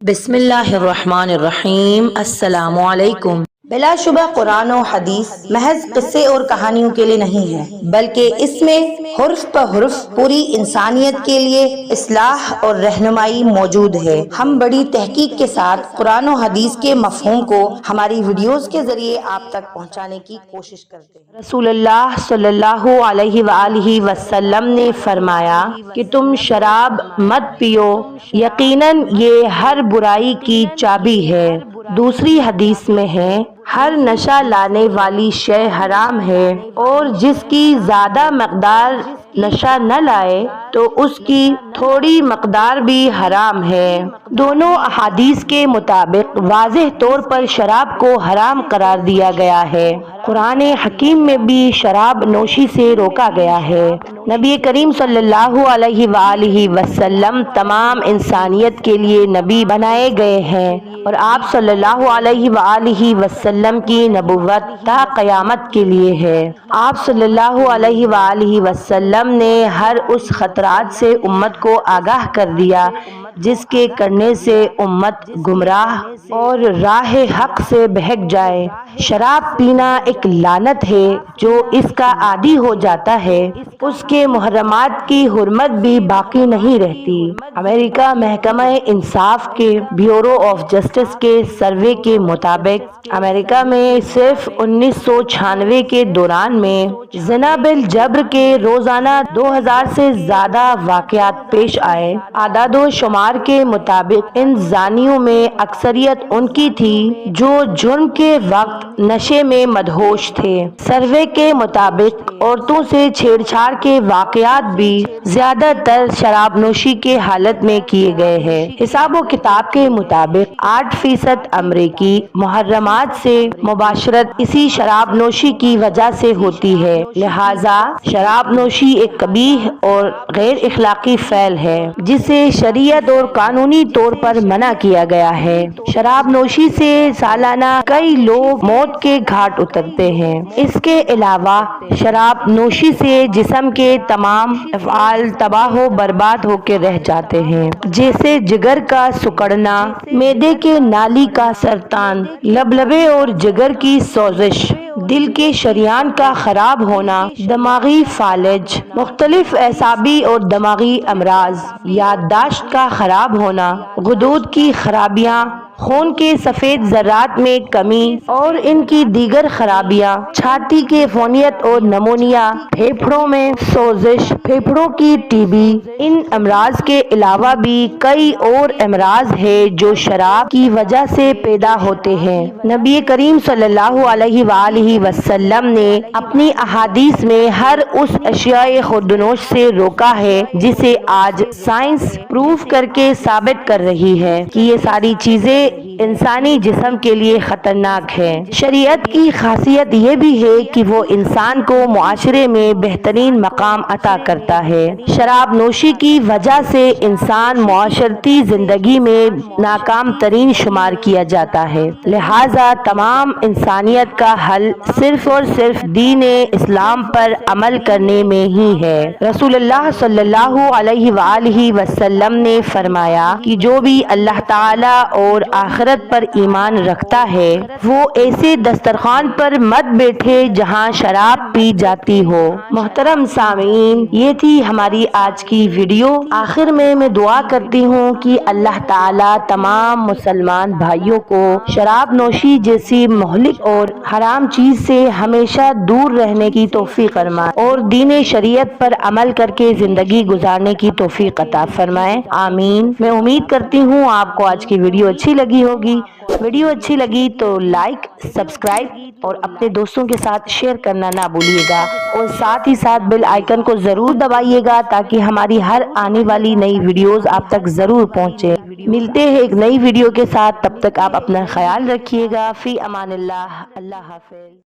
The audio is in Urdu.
بسم اللہ الرحمن الرحیم۔ السلام علیکم۔ بلا شبہ قرآن و حدیث محض قصے اور کہانیوں کے لیے نہیں ہے، بلکہ اس میں حرف پہ حرف پوری انسانیت کے لیے اصلاح اور رہنمائی موجود ہے۔ ہم بڑی تحقیق کے ساتھ قرآن و حدیث کے مفہوم کو ہماری ویڈیوز کے ذریعے آپ تک پہنچانے کی کوشش کرتے ہیں۔ رسول اللہ صلی اللہ علیہ وآلہ وسلم نے فرمایا کہ تم شراب مت پیو، یقیناً یہ ہر برائی کی چابی ہے۔ دوسری حدیث میں ہے، ہر نشہ لانے والی شے حرام ہے، اور جس کی زیادہ مقدار نشہ نہ لائے تو اس کی تھوڑی مقدار بھی حرام ہے۔ دونوں احادیث کے مطابق واضح طور پر شراب کو حرام قرار دیا گیا ہے۔ قرآن حکیم میں بھی شراب نوشی سے روکا گیا ہے۔ نبی کریم صلی اللہ علیہ وآلہ وسلم تمام انسانیت کے لیے نبی بنائے گئے ہیں، اور آپ صلی اللہ علیہ وآلہ وسلم کی نبوت تا قیامت کے لیے ہے۔ آپ صلی اللہ علیہ وآلہ وسلم نے ہر اس خطرات سے امت کو آگاہ کر دیا جس کے کرنے سے امت گمراہ اور راہ حق سے بہک جائے۔ شراب پینا ایک لعنت ہے، جو اس کا عادی ہو جاتا ہے اس کے محرمات کی حرمت بھی باقی نہیں رہتی۔ امریکہ محکمہ انصاف کے بیورو آف جسٹس کے سروے کے مطابق امریکہ میں صرف 1996 کے دوران میں زنا بالجبر کے روزانہ 2000 سے زیادہ واقعات پیش آئے۔ اعداد و شمار کے مطابق ان زانیوں میں اکثریت ان کی تھی جو جرم کے وقت نشے میں مدہوش تھے۔ سروے کے مطابق عورتوں سے چھیڑ چھاڑ کے واقعات بھی زیادہ تر شراب نوشی کے حالت میں کیے گئے ہیں۔ حساب و کتاب کے مطابق 8% امریکی محرمات سے مباشرت اسی شراب نوشی کی وجہ سے ہوتی ہے، لہذا شراب نوشی ایک قبیح اور غیر اخلاقی فعل ہے جسے شریعت اور قانونی طور پر منع کیا گیا ہے۔ شراب نوشی سے سالانہ کئی لوگ موت کے گھاٹ اترتے ہیں۔ اس کے علاوہ شراب نوشی سے جسم کے تمام افعال تباہ و برباد ہو کے رہ جاتے ہیں، جیسے جگر کا سکڑنا، معدے کے نالی کا سرطان، لبلبے اور جگر کی سوزش، دل کے شریان کا خراب ہونا، دماغی فالج، مختلف اعصابی اور دماغی امراض، یادداشت کا خراب ہونا، غدود کی خرابیاں، خون کے سفید ذرات میں کمی اور ان کی دیگر خرابیاں، چھاتی کے عفونیت اور نمونیا، پھیپھڑوں میں سوزش، پھیپھڑوں کی ٹی بی۔ ان امراض کے علاوہ بھی کئی اور امراض ہیں جو شراب کی وجہ سے پیدا ہوتے ہیں۔ نبی کریم صلی اللہ علیہ وآلہ وسلم نے اپنی احادیث میں ہر اس اشیاء خوردنوش سے روکا ہے جسے آج سائنس پروف کر کے ثابت کر رہی ہے کہ یہ ساری چیزیں انسانی جسم کے لیے خطرناک ہے۔ شریعت کی خاصیت یہ بھی ہے کہ وہ انسان کو معاشرے میں بہترین مقام عطا کرتا ہے۔ شراب نوشی کی وجہ سے انسان معاشرتی زندگی میں ناکام ترین شمار کیا جاتا ہے، لہذا تمام انسانیت کا حل صرف اور صرف دین اسلام پر عمل کرنے میں ہی ہے۔ رسول اللہ صلی اللہ علیہ وآلہ وسلم نے فرمایا کہ جو بھی اللہ تعالی اور آخرت پر ایمان رکھتا ہے وہ ایسے دسترخوان پر مت بیٹھے جہاں شراب پی جاتی ہو۔ محترم سامعین، یہ تھی ہماری آج کی ویڈیو۔ آخر میں دعا کرتی ہوں کہ اللہ تعالی تمام مسلمان بھائیوں کو شراب نوشی جیسی مہلک اور حرام چیز سے ہمیشہ دور رہنے کی توفیق فرمائے اور دین شریعت پر عمل کر کے زندگی گزارنے کی توفیق عطا فرمائے، آمین۔ میں امید کرتی ہوں آپ کو آج کی ویڈیو اچھی لگی ہوگی۔ ویڈیو اچھی لگی تو لائک، سبسکرائب اور اپنے دوستوں کے ساتھ شیئر کرنا نہ بھولیے گا، اور ساتھ ہی ساتھ بیل آئیکن کو ضرور دبائیے گا تاکہ ہماری ہر آنے والی نئی ویڈیوز آپ تک ضرور پہنچے۔ ملتے ہیں ایک نئی ویڈیو کے ساتھ، تب تک آپ اپنا خیال رکھیے گا۔ فی امان اللہ، اللہ حافظ۔